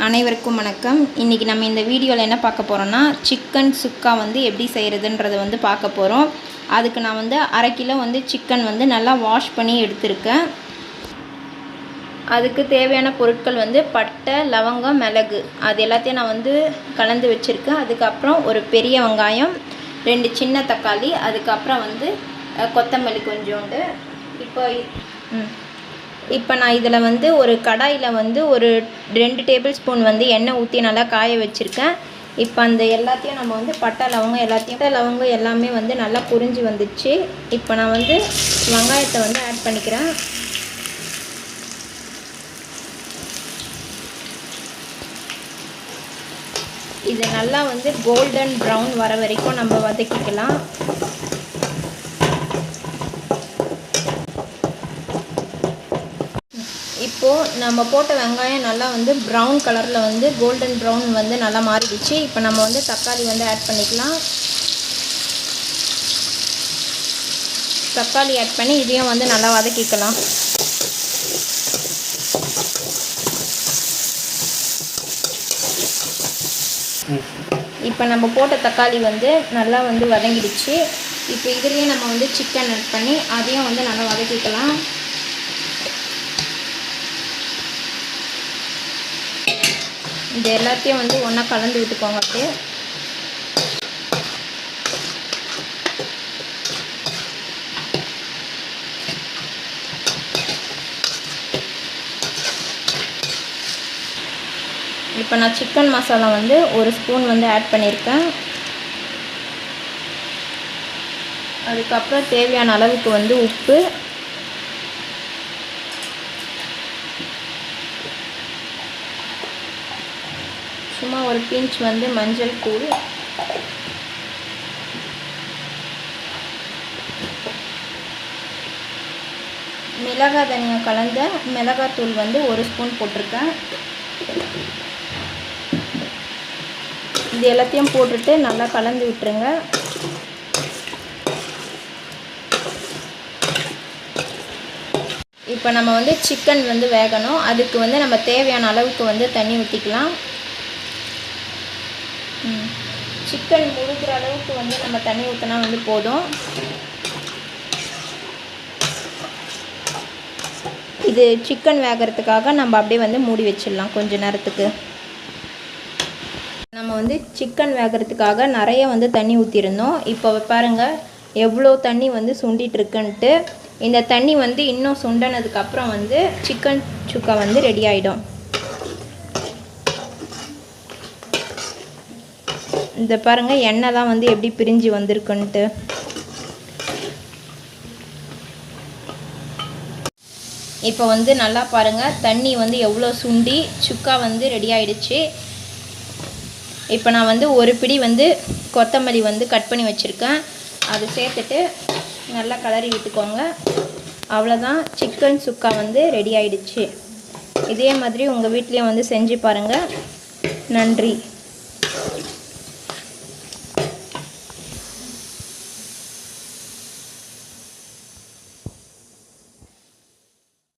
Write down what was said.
அனைவருக்கும் வணக்கம். இன்றைக்கி நம்ம இந்த வீடியோவில் என்ன பார்க்க போகிறோன்னா, சிக்கன் சுக்கா வந்து எப்படி செய்கிறதுன்றதை வந்து பார்க்க போகிறோம். அதுக்கு நான் வந்து 1/2 கிலோ வந்து சிக்கன் வந்து நல்லா வாஷ் பண்ணி எடுத்திருக்கேன். அதுக்கு தேவையான பொருட்கள் வந்து பட்டை, லவங்கம், மிளகு அது எல்லாத்தையும் நான் வந்து கலந்து வச்சுருக்கேன். அதுக்கப்புறம் ஒரு பெரிய வெங்காயம், 2 சின்ன தக்காளி, அதுக்கப்புறம் வந்து கொத்தமல்லி கொஞ்சோண்டு. இப்போ நான் இதில் வந்து ஒரு கடாயில் வந்து ஒரு 2 டேபிள் ஸ்பூன் வந்து எண்ணெய் ஊற்றி நல்லா காய வச்சுருக்கேன். இப்போ அந்த எல்லாத்தையும் நம்ம வந்து பட்டை லவங்கம் எல்லாமே வந்து நல்லா புரிஞ்சு வந்துச்சு. இப்போ நான் வந்து வெங்காயத்தை வந்து ஆட் பண்ணிக்கிறேன். இது நல்லா வந்து கோல்டன் ப்ரௌன் வர வரைக்கும் நம்ம வதக்கிக்கலாம். இப்போது நம்ம போட்ட வெங்காயம் நல்லா வந்து ப்ரௌன் கலரில் வந்து கோல்டன் ப்ரௌன் வந்து நல்லா மாறிடுச்சு. இப்போ நம்ம வந்து தக்காளி வந்து ஆட் பண்ணிக்கலாம். தக்காளி ஆட் பண்ணி இதையும் வந்து நல்லா வதக்கிக்கலாம். இப்போ நம்ம போட்ட தக்காளி வந்து நல்லா வந்து வதங்கிடுச்சு. இப்போ இதுலேயும் நம்ம வந்து சிக்கன் ஆட் பண்ணி அதையும் வந்து நல்லா வதக்கிக்கலாம். இது எல்லாத்தையும் வந்து ஒன்றா கலந்து விட்டுக்கோங்க. அப்படியே இப்போ நான் சிக்கன் மசாலா வந்து 1 ஸ்பூன் வந்து ஆட் பண்ணியிருக்கேன். அதுக்கப்புறம் தேவையான அளவுக்கு வந்து உப்பு, சும்மா ஒரு பிஞ்ச் வந்து மஞ்சள் தூள், மிளகாய் தனியாக கலந்த மிளகாத்தூள் வந்து 1 ஸ்பூன் போட்டிருக்கேன். இது எல்லாத்தையும் போட்டுட்டு நல்லா கலந்து விட்டுருங்க. இப்போ நம்ம வந்து சிக்கன் வந்து வேகணும். அதுக்கு வந்து நம்ம தேவையான அளவுக்கு வந்து தண்ணி ஊற்றிக்கலாம். சிக்கன் முழுகிற அளவுக்கு வந்து நம்ம தண்ணி ஊற்றினா வந்து போதும். இது சிக்கன் வேகிறதுக்காக நம்ம அப்படியே வந்து மூடி வச்சிடலாம் கொஞ்ச நேரத்துக்கு. நம்ம வந்து சிக்கன் வேகிறதுக்காக நிறைய வந்து தண்ணி ஊற்றிருந்தோம். இப்போ பாருங்கள் எவ்வளோ தண்ணி வந்து சுண்டிட்டு இருக்குன்ட்டு. இந்த தண்ணி வந்து இன்னும் சுண்டினதுக்கப்புறம் வந்து சிக்கன் சுக்கா வந்து ரெடி ஆகிடும். இந்த பாருங்கள் எண்ணெய்லாம் வந்து எப்படி பிரிஞ்சு வந்திருக்குன்ட்டு. இப்போ வந்து நல்லா பாருங்கள் தண்ணி வந்து எவ்வளோ சுண்டி சுக்கா வந்து ரெடி ஆகிடுச்சு. இப்போ நான் வந்து ஒரு பிடி வந்து கொத்தமல்லி வந்து கட் பண்ணி வச்சுருக்கேன். அது சேர்த்துட்டு நல்லா கலரி விட்டுக்கோங்க. அவ்வளோதான், சிக்கன் சுக்கா வந்து ரெடி ஆகிடுச்சு. இதே மாதிரி உங்கள் வீட்லேயும் வந்து செஞ்சு பாருங்கள். நன்றி.